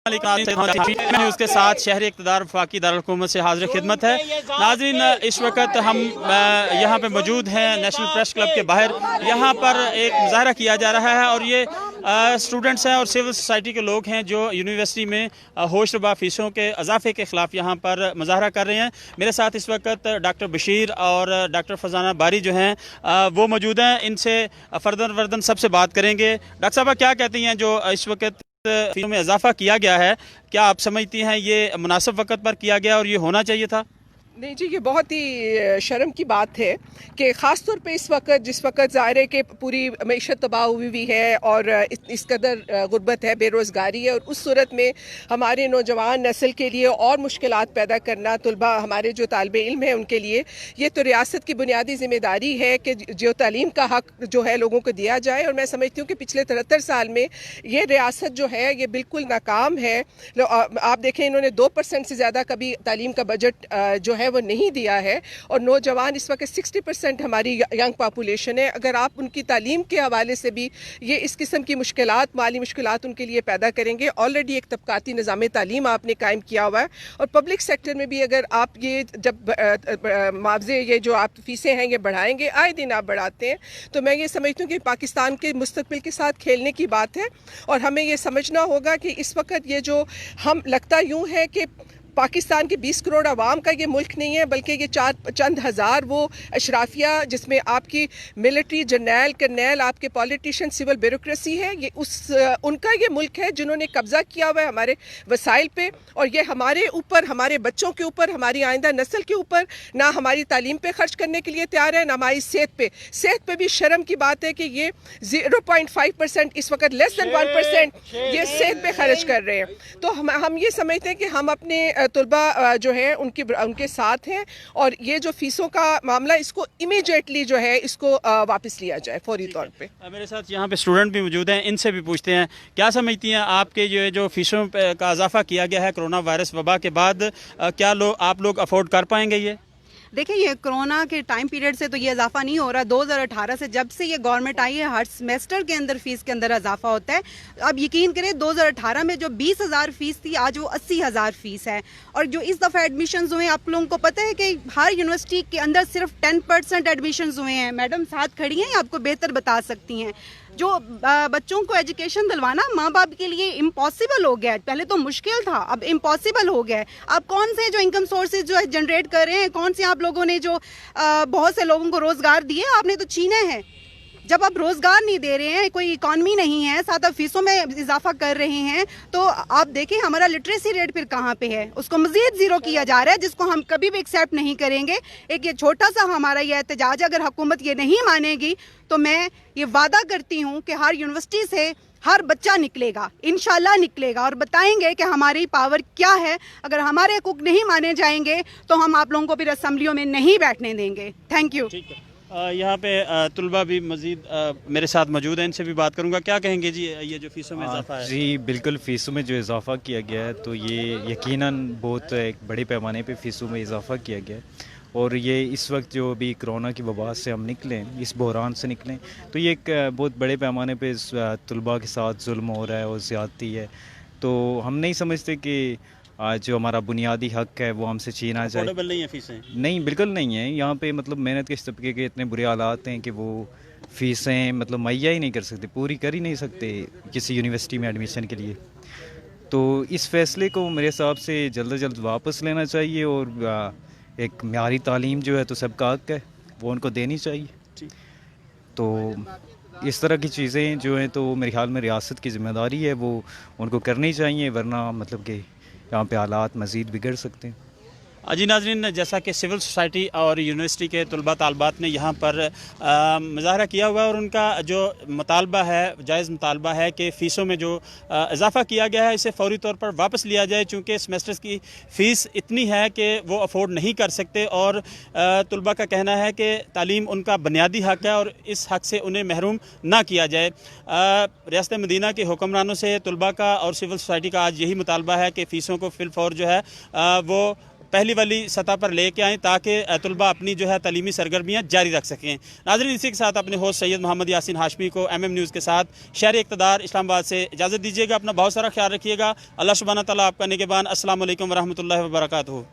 News के साथ शहरी इक़्तिदार वफाकी दारुल-हुकूमत से हाज़िर खिदमत है। नाज़रीन, इस वक्त हम यहाँ पे मौजूद हैं नेशनल प्रेस क्लब के बाहर। यहाँ पर एक मुज़ाहरा किया जा रहा है और ये स्टूडेंट्स हैं और सिविल सोसाइटी के लोग हैं जो यूनिवर्सिटी में होशरुबा फ़ीसों के इजाफे के ख़िलाफ़ यहाँ पर मुज़ाहरा कर रहे हैं। मेरे साथ इस वक्त डॉक्टर बशीर और डॉक्टर फरजाना बारी जो हैं वो मौजूद हैं। इनसे फर्दन सबसे बात करेंगे। डॉक्टर साहब, क्या कहती हैं जो इस वक्त फीसों में इजाफा किया गया है, क्या आप समझती हैं ये मुनासिब वक्त पर किया गया और ये होना चाहिए था? नहीं जी, ये बहुत ही शर्म की बात है कि ख़ास तौर पे इस वक्त जिस वक्त ज़ाहिर है कि पूरी मईशत तबाह हुई हुई है और इस कदर गुर्बत है, बेरोज़गारी है, और उस सूरत में हमारे नौजवान नस्ल के लिए और मुश्किलात पैदा करना, तलबा हमारे जो तालिब इल्म हैं उनके लिए, ये तो रियासत की बुनियादी ज़िम्मेदारी है कि जो तालीम का हक़ जो है लोगों को दिया जाए। और मैं समझती हूँ कि पिछले 73 साल में ये रियासत जो है ये बिल्कुल नाकाम है। आप देखें, इन्होंने 2% से ज़्यादा कभी तालीम का बजट जो है वो नहीं दिया है, और नौजवान इस वक्त 60% हमारी यंग पॉपुलेशन है। अगर आप उनकी तालीम के हवाले से भी ये इस किस्म की मुश्किलात, माली मुश्किलात उनके लिए पैदा करेंगे। ऑलरेडी एक तबकाती निज़ाम तालीम आपने कायम किया हुआ है, और पब्लिक सेक्टर में भी अगर आप ये जब मुआवजे ये जो आप फीसें हैं ये बढ़ाएंगे, आए दिन आप बढ़ाते हैं, तो मैं ये समझती हूँ कि पाकिस्तान के मुस्तकबिल के साथ खेलने की बात है। और हमें ये समझना होगा कि इस वक्त ये जो हम लगता यूँ है कि पाकिस्तान के 20 करोड़ आवाम का ये मुल्क नहीं है, बल्कि ये चंद हज़ार वो अशराफिया जिसमें आपकी मिलिट्री, जर्नैल, कर्नैल, आपके पॉलिटिशियन, सिविल ब्यूरोक्रेसी है, ये उनका ये मुल्क है जिन्होंने कब्ज़ा किया हुआ है हमारे वसाइल पे। और ये हमारे ऊपर, हमारे बच्चों के ऊपर, हमारी आइंदा नस्ल के ऊपर ना हमारी तालीम पे खर्च करने के लिए तैयार है, ना हमारी सेहत पे भी शर्म की बात है कि ये 0.5%, इस वक्त लेस दैन 1% ये सेहत पे खर्च कर रहे हैं। तो हम ये समझते हैं कि हम अपने तलबा जो है उनके साथ हैं, और ये जो फीसों का मामला, इसको इमीडिएटली जो है इसको वापस लिया जाए फौरी तौर पे। मेरे साथ यहाँ पे स्टूडेंट भी मौजूद हैं, इनसे भी पूछते हैं क्या समझती हैं आपके जो फीसों का इजाफा किया गया है कोरोना वायरस वबा के बाद, क्या आप लोग अफोर्ड कर पाएंगे? ये देखिए, ये कोरोना के टाइम पीरियड से तो ये इजाफा नहीं हो रहा। 2018 से जब से ये गवर्नमेंट आई है, हर सेमेस्टर के अंदर फीस के अंदर इजाफा होता है। अब यकीन करें, 2018 में जो 20,000 फीस थी, आज वो 80,000 फीस है। और जो इस दफ़ा एडमिशन्स हुए, आप लोगों को पता है कि हर यूनिवर्सिटी के अंदर सिर्फ 10% एडमिशन्स हुए हैं। मैडम साथ खड़ी हैं, आपको बेहतर बता सकती हैं। जो बच्चों को एजुकेशन दिलवाना माँ बाप के लिए इम्पॉसिबल हो गया है। पहले तो मुश्किल था, अब इम्पॉसिबल हो गया है। आप कौन से जो इनकम सोर्सेज जो है जनरेट कर रहे हैं, कौन से आप लोगों ने जो बहुत से लोगों को रोजगार दिए, आपने तो छीने हैं। जब आप रोजगार नहीं दे रहे हैं, कोई इकॉनमी नहीं है, साथ आप फीसों में इजाफा कर रहे हैं, तो आप देखें हमारा लिटरेसी रेट फिर कहाँ पे है। उसको मजीद जीरो किया जा रहा है, जिसको हम कभी भी एक्सेप्ट नहीं करेंगे। एक ये छोटा सा हमारा ये एहतजाज, अगर हुकूमत ये नहीं मानेगी तो मैं ये वादा करती हूँ कि हर यूनिवर्सिटी से हर बच्चा निकलेगा, इंशाल्लाह निकलेगा, और बताएंगे कि हमारी पावर क्या है। अगर हमारे हकूक नहीं माने जाएंगे तो हम आप लोगों को फिर असम्बलियों में नहीं बैठने देंगे। Thank you. यहाँ पे तुलबा भी मजीद मेरे साथ मौजूद हैं, इनसे भी बात करूँगा। क्या कहेंगे जी ये जो फीसों में इजाफा है? जी बिल्कुल, फ़ीसों में जो इजाफा किया गया है तो ये यकीनन बहुत एक बड़े पैमाने पे फ़ीसों में इजाफा किया गया है। और ये इस वक्त जो अभी कोरोना की वबा से हम निकलें, इस बहरान से निकलें, तो ये एक बहुत बड़े पैमाने पे तुलबा के साथ जुल्म हो रहा है और ज़्यादती है। तो हम नहीं समझते कि जो हमारा बुनियादी हक़ है वो हमसे छीना जाए। अफोर्डेबल नहीं है फीसें? नहीं, बिल्कुल नहीं है। यहाँ पे मतलब मेहनत के तबके के इतने बुरे हालात हैं कि वो फ़ीसें मतलब मुहैया ही नहीं कर सकते, पूरी कर ही नहीं सकते किसी यूनिवर्सिटी में एडमिशन के लिए। तो इस फ़ैसले को मेरे हिसाब से जल्द अज जल्द वापस लेना चाहिए, और एक म्यारी तालीम जो है तो सबका हक़ है, वो उनको देनी चाहिए। तो इस तरह की चीज़ें जो हैं तो मेरे ख्याल में रियासत की ज़िम्मेदारी है, वो उनको करनी चाहिए, वरना मतलब कि यहाँ पे हालात मज़ीद बिगड़ सकते हैं। जी नाज़रीन, जैसा कि सिविल सोसाइटी और यूनिवर्सिटी के तलबा तालबात ने यहाँ पर मुज़ाहरा किया हुआ है, और उनका जो मुतालबा है, जायज़ मुतालबा है कि फ़ीसों में जो इजाफ़ा किया गया है इसे फ़ौरी तौर पर वापस लिया जाए, चूँकि सेमेस्टर्स की फ़ीस इतनी है कि वो अफोर्ड नहीं कर सकते। और तलबा का कहना है कि तालीम उनका बुनियादी हक़ है और इस हक़ से उन्हें महरूम ना किया जाए। रियासत मदीना के हुक्मरानों से तलबा का और सिविल सोसाइटी का आज यही मुतालबा है कि फ़ीसों को फिल फौर जो है वो पहली वाली सतह पर लेके आएँ ताकि तलबा अपनी जो है तालीमी सरगर्मियाँ जारी रख सकें। नाज़रीन, इसी के साथ अपने होस्ट सैयद मोहम्मद यासीन हाशमी को MM न्यूज़ के साथ शहर इक़्तिदार इस्लामाबाद से इजाज़त दीजिएगा। अपना बहुत सारा ख्याल रखिएगा। अल्लाह सुब्हानहू व तआला आपका निगहबान। अस्सलामु अलैकुम व रहमतुल्लाहि व बरकातुहू।